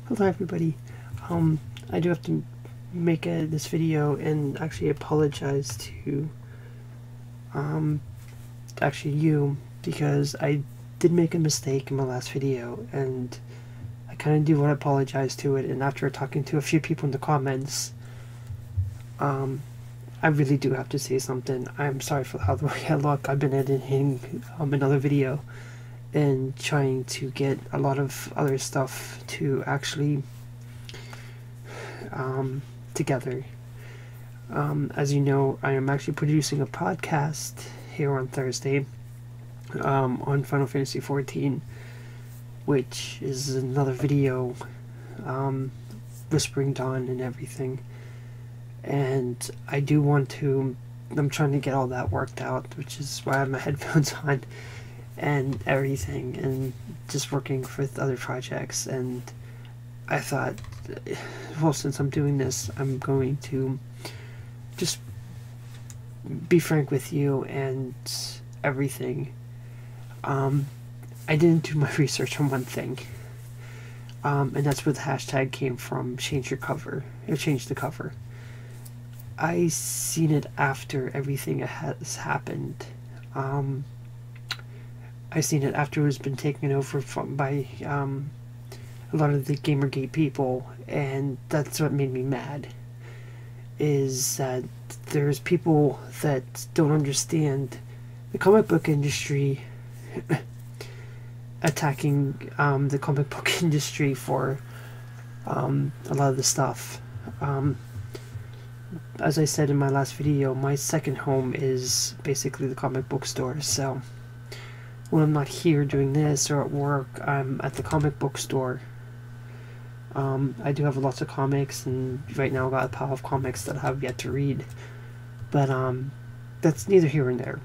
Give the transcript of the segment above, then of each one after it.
Hello everybody. I do have to make this video and actually apologize to actually you, because I did make a mistake in my last video and I kind of do want to apologize to it. And after talking to a few people in the comments, I really do have to say something. I'm sorry for how the way I look. I've been editing another video and trying to get a lot of other stuff to actually together. As you know, I am actually producing a podcast here on Thursday on Final Fantasy XIV, which is another video, Whispering Dawn and everything. And I do want to, I'm trying to get all that worked out, which is why I have my headphones on and everything, and just working with other projects. And I thought, well, since I'm doing this, I'm going to just be frank with you and everything. I didn't do my research on one thing, and that's where the hashtag came from, change your cover, or change the cover. I seen it after everything has happened. I seen it after it has been taken over by a lot of the Gamergate people, and that's what made me mad. Is that there's people that don't understand the comic book industry attacking the comic book industry for a lot of the stuff. As I said in my last video, my second home is basically the comic book store, so when I'm not here doing this or at work, I'm at the comic book store. I do have lots of comics, and right now I've got a pile of comics that I have yet to read, but that's neither here nor there.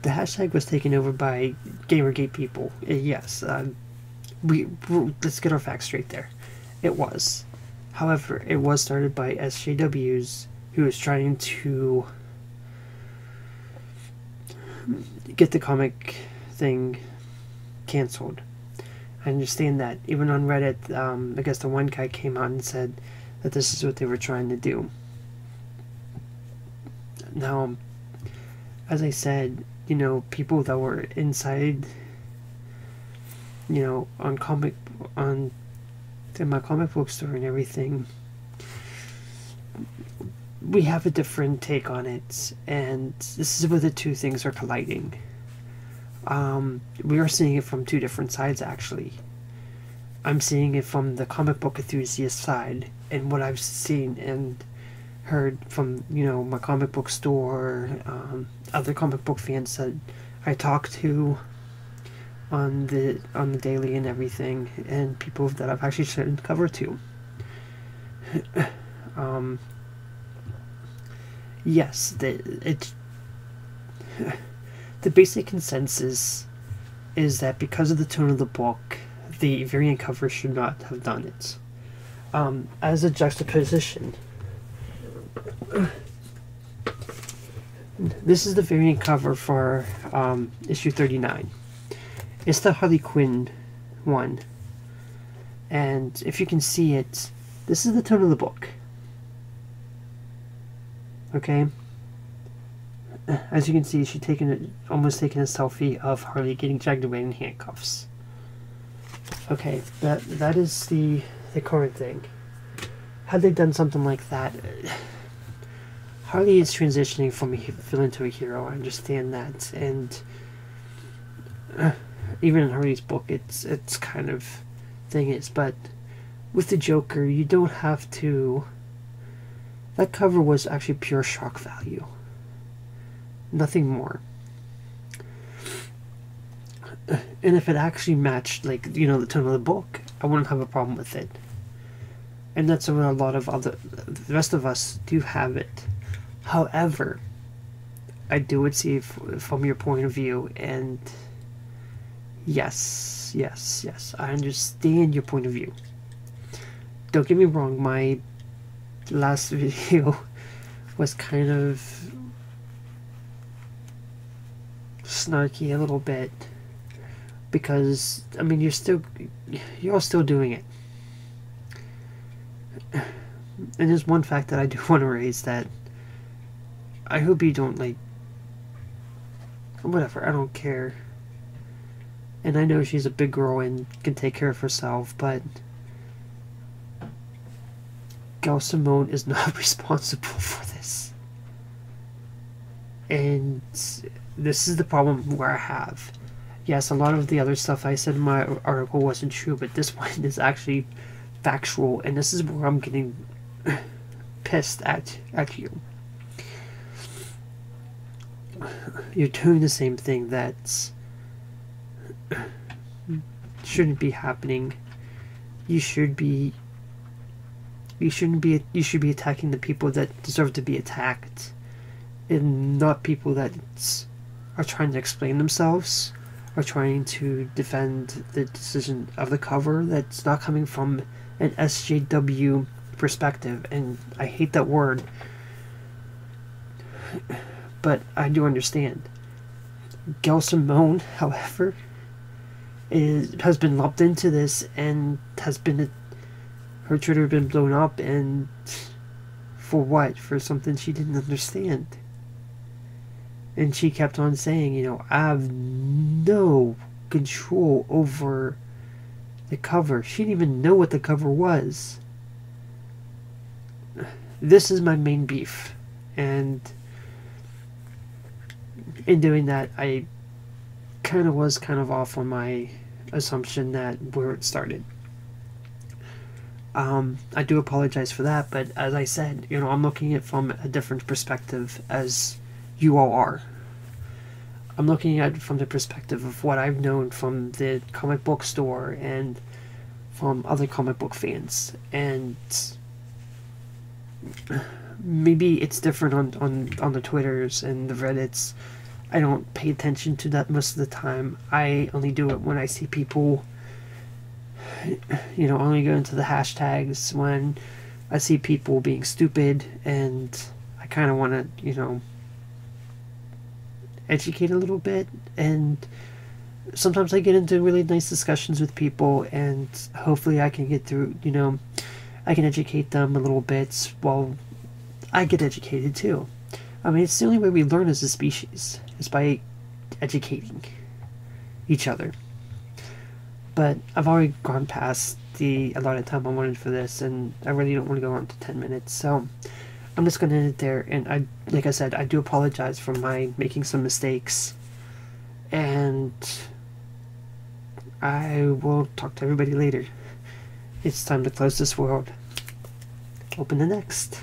The hashtag was taken over by Gamergate people. Yes, let's get our facts straight there. It was. However, it was started by SJWs who was trying to get the comic thing cancelled. I understand that. Even on Reddit, I guess the one guy came out and said that this is what they were trying to do. Now, as I said, you know, people that were inside, you know, in my comic book store and everything, we have a different take on it, and this is where the two things are colliding. We are seeing it from two different sides, actually. I'm seeing it from the comic book enthusiast side, and what I've seen and heard from, you know, my comic book store, other comic book fans that I talk to on the daily and everything, and people that I've actually sent cover to. Yes, the basic consensus is that because of the tone of the book, the variant cover should not have done it. As a juxtaposition, this is the variant cover for issue 39. It's the Harley Quinn one, and if you can see it, this is the tone of the book. Okay, as you can see, she's almost taking a selfie of Harley getting dragged away in handcuffs. Okay, that is the current thing. Had they done something like that, Harley is transitioning from a villain to a hero. I understand that, and even in Harley's book, it's kind of thing is, but with the Joker, you don't have to. That cover was actually pure shock value. Nothing more. And if it actually matched, like, you know, the tone of the book, I wouldn't have a problem with it. And that's what a lot of the rest of us do have it. However, I do it see from your point of view, and yes, I understand your point of view. Don't get me wrong, my last video was kind of snarky a little bit, because I mean you're all still doing it. And there's one fact that I do want to raise, that I hope you don't, like, whatever, I don't care. And I know she's a big girl and can take care of herself, but Gail Simone is not responsible for this. And this is the problem where I have. Yes, a lot of the other stuff I said in my article wasn't true, but this one is actually factual, and this is where I'm getting pissed at you. You're doing the same thing that shouldn't be happening. You should be attacking the people that deserve to be attacked, and not people that are trying to explain themselves, are trying to defend the decision of the cover that's not coming from an SJW perspective. And I hate that word, but I do understand. Gail Simone, however, has been lumped into this, and has been her Twitter been blown up, and for what? For something she didn't understand. And she kept on saying, you know, I have no control over the cover. She didn't even know what the cover was. This is my main beef. And in doing that, I was kind of off on my assumption that where it started. I do apologize for that, but as I said, you know, I'm looking at it from a different perspective, as you all are. I'm looking at it from the perspective of what I've known from the comic book store and from other comic book fans. And maybe it's different on the Twitters and the Reddits. I don't pay attention to that most of the time. I only do it when I see people, you know, only go into the hashtags when I see people being stupid, and I kind of want to, you know, educate a little bit. And sometimes I get into really nice discussions with people, and hopefully I can get through, you know, I can educate them a little bit while I get educated too. I mean, it's the only way we learn as a species, is by educating each other. But I've already gone past the allotted time I wanted for this, and I really don't want to go on to 10 minutes, so I'm just going to end it there. And like I said, I do apologize for my making some mistakes, and I will talk to everybody later. It's time to close this world. Open the next.